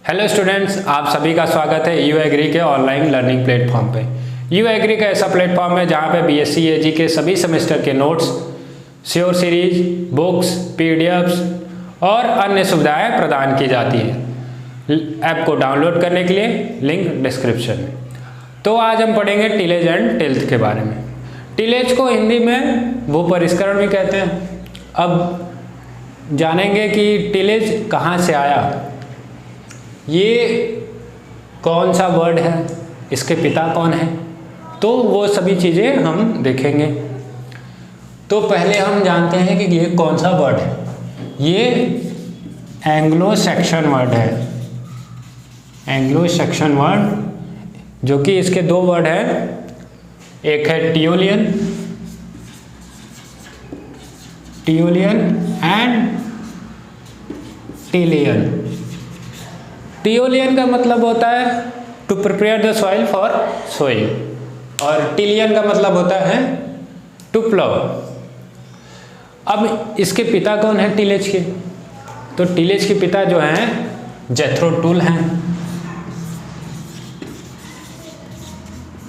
Hello students, आप सभी का स्वागत है यू एग्री के ऑनलाइन लर्निंग प्लेटफॉर्म पे। यू एग्री का ऐसा प्लेटफॉर्म है जहां पे बीएससी एजी के सभी सेमेस्टर के notes, sure series, books, PDFs और अन्य सुविधाएं प्रदान की जाती हैं। ऐप को डाउनलोड करने के लिए लिंक डिस्क्रिप्शन में। तो आज हम पढ़ेंगे टिलेज एंड टिल्थ के बारे में। टिलेज को हिंदी में भूपरिष्करण भी कहते हैं। अब जानेंगे कि टिलेज कहाँ से आया, ये कौन सा वर्ड है, इसके पिता कौन है, तो वो सभी चीज़ें हम देखेंगे। तो पहले हम जानते हैं कि ये कौन सा वर्ड है। ये एंग्लो सैक्सन वर्ड है। एंग्लो सैक्सन वर्ड, जो कि इसके दो वर्ड हैं, एक है टियोलियन एंड टिलियन। टियोलियन का मतलब होता है to prepare the soil for sowing और टिलियन का मतलब होता है टू प्लाउ। अब इसके पिता कौन है टिलेज के? तो टिलेज के पिता जो हैं जेथरो टूल हैं।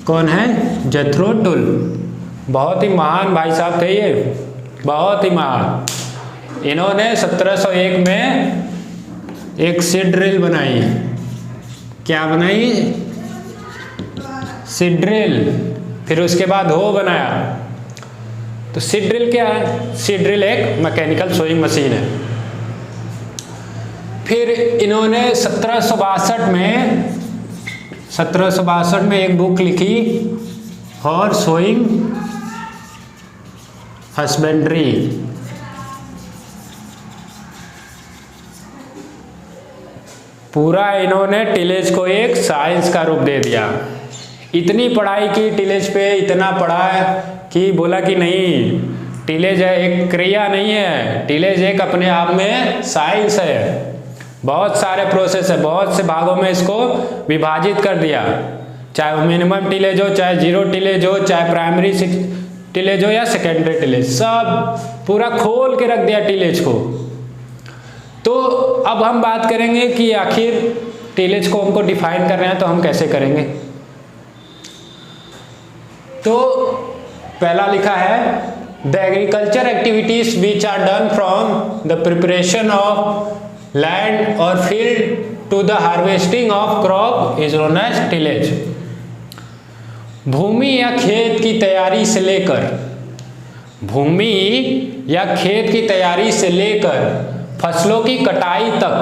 कौन है? जेथरो टूल। बहुत ही महान भाई साहब थे ये, बहुत ही महान। इन्होंने 1701 में एक सीड ड्रिल बनाई। क्या बनाई? Seed drill. फिर उसके बाद हो बनाया। तो सीड ड्रिल क्या है? सीड ड्रिल एक मैकेनिकल सोइंग मशीन है। फिर इन्होंने 1762 में एक बुक लिखी, फॉर सोइंग हस्बेंड्री। पूरा इन्होंने टिलेज को एक साइंस का रूप दे दिया। इतनी पढ़ाई की टिलेज पे, इतना पढ़ा है कि बोला कि नहीं, टिलेज है एक क्रिया नहीं है, टिलेज एक अपने आप में साइंस है। बहुत सारे प्रोसेस है, बहुत से भागों में इसको विभाजित कर दिया। चाहे वो मिनिमम टिलेज हो, चाहे जीरो टिलेज हो, चाहे प्राइमरी टिलेज हो या सेकेंडरी टिलेज, सब पूरा खोल के रख दिया टिलेज को। तो अब हम बात करेंगे कि आखिर टिलेज को हमको डिफाइन करना है तो हम कैसे करेंगे। तो पहला लिखा है, the agriculture activities which are done from the preparation of land और field to the harvesting of crop is known as tillage. भूमि या खेत की तैयारी से लेकर फसलों की कटाई तक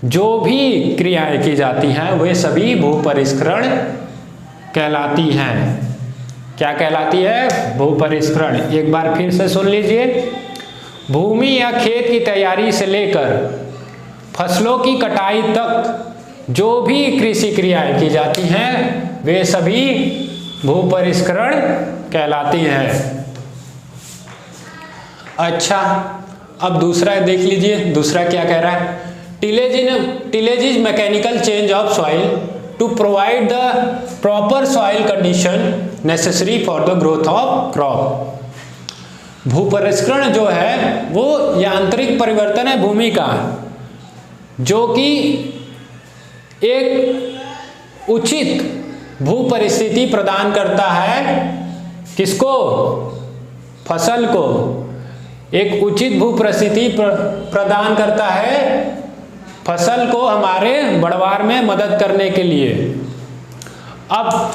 जो भी क्रियाएं की जाती हैं वे सभी भूपरिष्करण कहलाती हैं। क्या कहलाती है? भूपरिष्करण। एक बार फिर से सुन लीजिए, भूमि या खेत की तैयारी से लेकर फसलों की कटाई तक जो भी कृषि क्रियाएं की जाती हैं वे सभी भूपरिष्करण कहलाती हैं। अच्छा, अब दूसरा देख लीजिए, दूसरा क्या कह रहा है? Tillage is mechanical change of soil to provide the proper soil condition necessary for the growth of crop. भूपरिष्करण जो है वो यांत्रिक परिवर्तन है भूमि का, जो कि एक उचित भू परिस्थिति प्रदान करता है। किसको? फसल को एक उचित भू परिस्थिति प्रदान करता है, फसल को हमारे बढ़वार में मदद करने के लिए। अब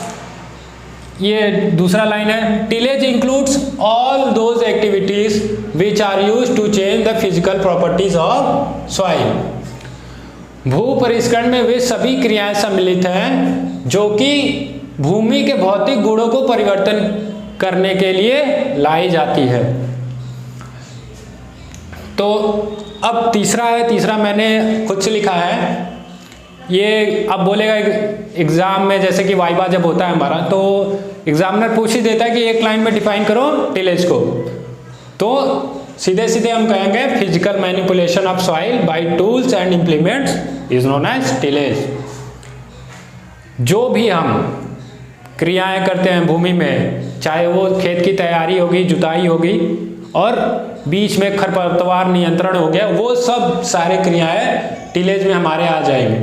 ये दूसरा लाइन है, tillage includes all those activities which are used to change the physical properties of soil. भू परिष्करण में वे सभी क्रियाएं सम्मिलित हैं जो कि भूमि के भौतिक गुणों को परिवर्तन करने के लिए लाई जाती है। तो अब तीसरा है, तीसरा मैंने खुद से लिखा है। ये अब बोलेगा एग्जाम में, जैसे कि वाइवा जब होता है हमारा, तो एग्जामिनर पूछ ही देता है कि एक लाइन में डिफाइन करो टिलेज को। तो सीधे सीधे हम कहेंगे, physical manipulation of soil by tools and implements is known as tillage. जो भी हम क्रियाएं करते हैं भूमि में, चाहे वो खेत की तैयारी होगी, जुताई होगी और बीच में खरपतवार नियंत्रण हो गया, वो सब सारे क्रियाएं टिलेज में हमारे आ जाएंगे।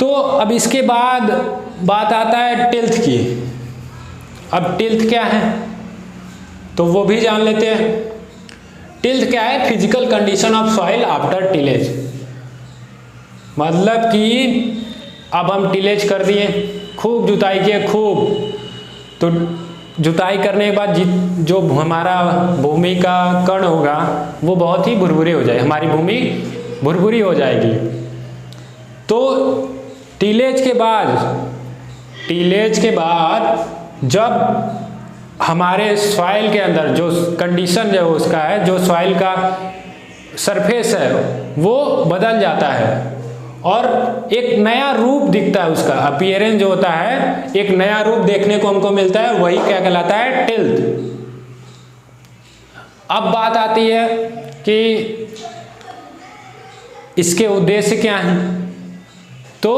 तो अब इसके बाद बात आता है टिल्थ की। अब टिल्थ क्या है तो वो भी जान लेते हैं। टिल्थ क्या है? Physical condition of soil after tillage. मतलब कि अब हम टिलेज कर दिए, खूब जुताई किए, खूब, तो जुताई करने के बाद जो हमारा भूमि का कण होगा वो बहुत ही भुरभुरी हो जाए, हमारी भूमि भुरभुरी हो जाएगी। तो टिलेज के बाद जब हमारे सॉइल के अंदर जो कंडीशन जो उसका है, जो सॉइल का सरफेस है वो बदल जाता है और एक नया रूप दिखता है, उसका अपीयरेंस जो होता है एक नया रूप देखने को हमको मिलता है, वही क्या कहलाता है? टिल्थ। अब बात आती है कि इसके उद्देश्य क्या हैं, तो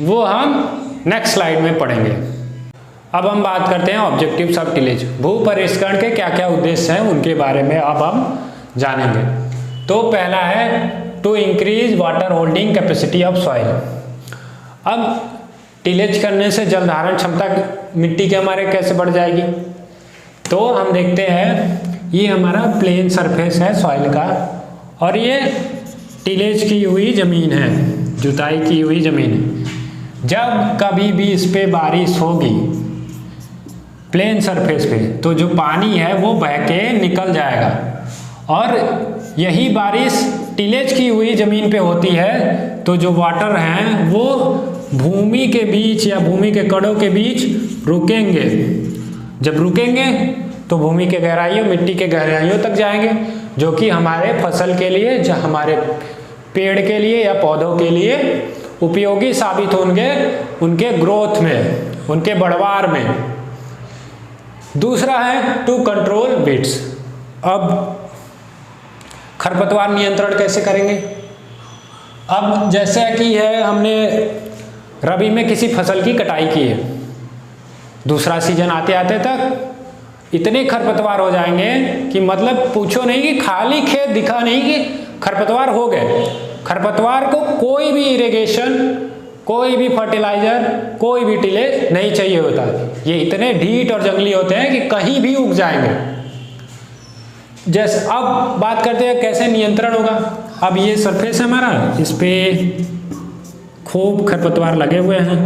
वो हम नेक्स्ट स्लाइड में पढ़ेंगे। अब हम बात करते हैं ऑब्जेक्टिव्स ऑफ टिलेज। भू परिष्करण के क्या क्या उद्देश्य हैं उनके बारे में अब हम जानेंगे। तो पहला है to increase water holding capacity of soil. अब टिलेज करने से जल धारण क्षमता मिट्टी के हमारे कैसे बढ़ जाएगी, तो हम देखते हैं ये हमारा प्लेन सरफेस है सॉइल का और ये टिलेज की हुई ज़मीन है, जुताई की हुई ज़मीन है। जब कभी भी इस पे बारिश होगी प्लेन सरफेस पे, तो जो पानी है वो बह के निकल जाएगा और यही बारिश टिलेज की हुई ज़मीन पे होती है, तो जो वाटर हैं वो भूमि के बीच या भूमि के कड़ों के बीच रुकेंगे। जब रुकेंगे तो भूमि के गहराइयों, मिट्टी के गहराइयों तक जाएंगे, जो कि हमारे फसल के लिए, जो हमारे पेड़ के लिए या पौधों के लिए उपयोगी साबित होंगे, उनके ग्रोथ में, उनके बढ़वार में। दूसरा है टू कंट्रोल वीड्स। अब खरपतवार नियंत्रण कैसे करेंगे? अब जैसा कि है हमने रबी में किसी फसल की कटाई की है, दूसरा सीजन आते आते तक इतने खरपतवार हो जाएंगे कि मतलब पूछो नहीं, कि खाली खेत दिखा नहीं कि खरपतवार हो गए। खरपतवार को कोई भी इरिगेशन, कोई भी फर्टिलाइजर, कोई भी टिलेज नहीं चाहिए होता। ये इतने ढीठ और जंगली होते हैं कि कहीं भी उग जाएंगे। जैसे अब बात करते हैं कैसे नियंत्रण होगा। अब ये सरफेस है हमारा, इस पे खूब खरपतवार लगे हुए हैं,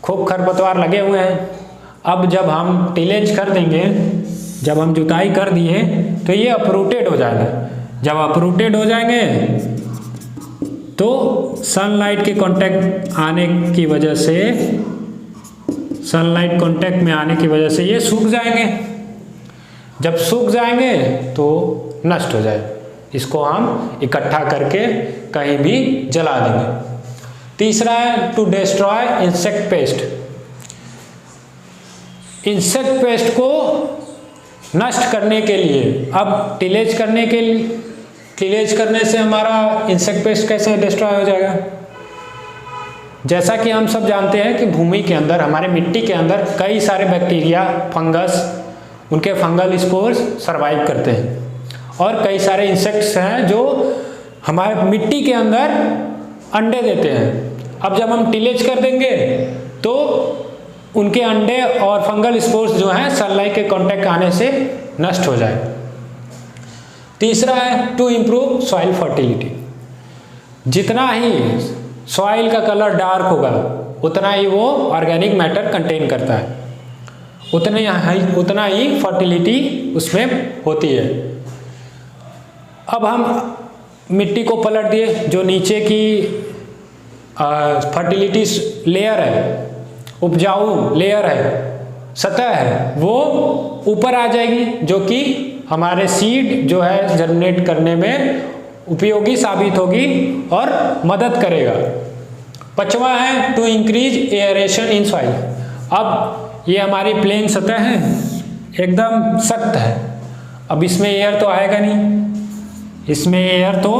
खूब खरपतवार लगे हुए हैं। अब जब हम टिलेज कर देंगे, जब हम जुताई कर दिए, तो ये अपरूटेड हो जाएगा। जब अपरूटेड हो जाएंगे तो सनलाइट के कांटेक्ट आने की वजह से, सनलाइट कांटेक्ट में आने की वजह से ये सूख जाएंगे। जब सूख जाएंगे तो नष्ट हो जाए, इसको हम इकट्ठा करके कहीं भी जला देंगे। तीसरा है to destroy insect pest. Insect pest को नष्ट करने के लिए, अब टिलेज करने से हमारा इंसेक्ट पेस्ट कैसे डिस्ट्रॉय हो जाएगा? जैसा कि हम सब जानते हैं कि भूमि के अंदर, हमारे मिट्टी के अंदर कई सारे बैक्टीरिया, फंगस, उनके फंगल स्पोर्स सर्वाइव करते हैं और कई सारे इंसेक्ट्स हैं जो हमारे मिट्टी के अंदर अंडे देते हैं। अब जब हम टिलेज कर देंगे तो उनके अंडे और फंगल स्पोर्स जो हैं सनलाइट के कांटेक्ट आने से नष्ट हो जाए। तीसरा है टू इम्प्रूव सॉइल फर्टिलिटी। जितना ही सॉइल का कलर डार्क होगा उतना ही वो ऑर्गेनिक मैटर कंटेन करता है, उतना ही फर्टिलिटी उसमें होती है। अब हम मिट्टी को पलट दिए, जो नीचे की फर्टिलिटी लेयर है, उपजाऊ लेयर है, सतह है, वो ऊपर आ जाएगी, जो कि हमारे सीड जो है जर्मिनेट करने में उपयोगी साबित होगी और मदद करेगा। पांचवा है to increase aeration in soil. अब ये हमारी प्लेन सतह है, एकदम सख्त है, अब इसमें एयर तो आएगा नहीं, इसमें एयर तो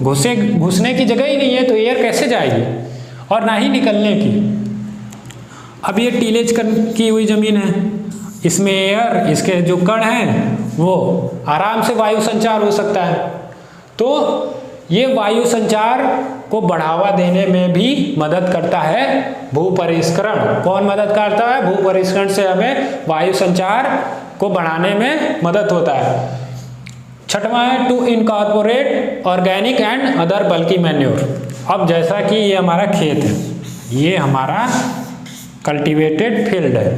घुसने की जगह ही नहीं है, तो एयर कैसे जाएगी और ना ही निकलने की। अब ये टिलेज की हुई ज़मीन है, इसमें एयर, इसके जो कण हैं वो आराम से वायु संचार हो सकता है। तो ये वायु संचार को बढ़ावा देने में भी मदद करता है भू परिष्करण। कौन मदद करता है? भू परिष्करण से हमें वायु संचार को बढ़ाने में मदद होता है। छठवां है to incorporate organic and other bulky manure. अब जैसा कि ये हमारा खेत है, ये हमारा कल्टीवेटेड फील्ड है।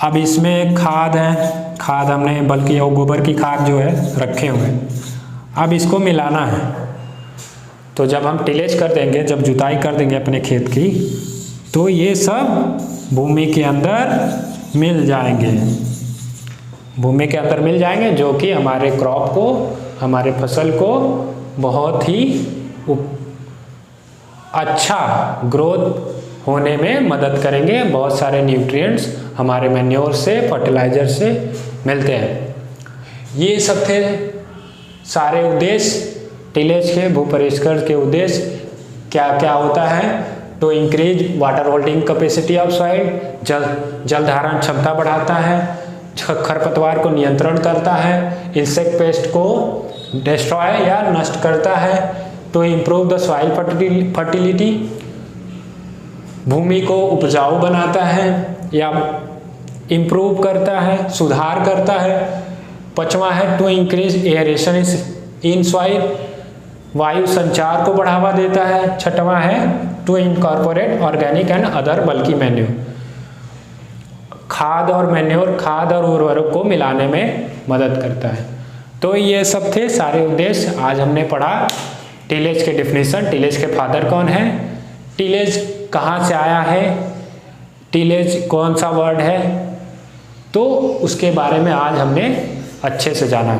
अब इसमें खाद है, खाद हमने बल्कि और गोबर की खाद जो है रखे हुए हैं, अब इसको मिलाना है। तो जब हम टिलेज कर देंगे, जब जुताई कर देंगे अपने खेत की, तो ये सब भूमि के अंदर मिल जाएंगे, भूमि के अंदर मिल जाएंगे, जो कि हमारे क्रॉप को, हमारे फसल को बहुत ही अच्छा ग्रोथ होने में मदद करेंगे। बहुत सारे न्यूट्रिएंट्स हमारे मैन्योर से, फर्टिलाइजर से मिलते हैं। ये सब थे सारे उद्देश्य टिलेज के, भू परिष्करण के उद्देश्य। क्या क्या होता है? To increase water holding capacity of soil, जल धारण क्षमता बढ़ाता है, खरपतवार को नियंत्रण करता है, इंसेक्ट पेस्ट को डिस्ट्रॉय या नष्ट करता है, to improve the soil fertility, भूमि को उपजाऊ बनाता है या इम्प्रूव करता है, सुधार करता है। पांचवा है to increase aeration in soil, वायु संचार को बढ़ावा देता है। छठवां है to incorporate organic and other bulky manure, खाद और मैन्योर, खाद और उर्वरक को मिलाने में मदद करता है। तो ये सब थे सारे उद्देश्य। आज हमने पढ़ा टिलेज के डिफिनीशन, टिलेज के फादर कौन है, टिलेज कहाँ से आया है, टिलेज कौन सा वर्ड है, तो उसके बारे में आज हमने अच्छे से जाना।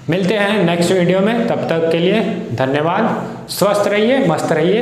मिलते हैं नेक्स्ट वीडियो में, तब तक के लिए धन्यवाद। स्वस्थ रहिए, मस्त रहिए।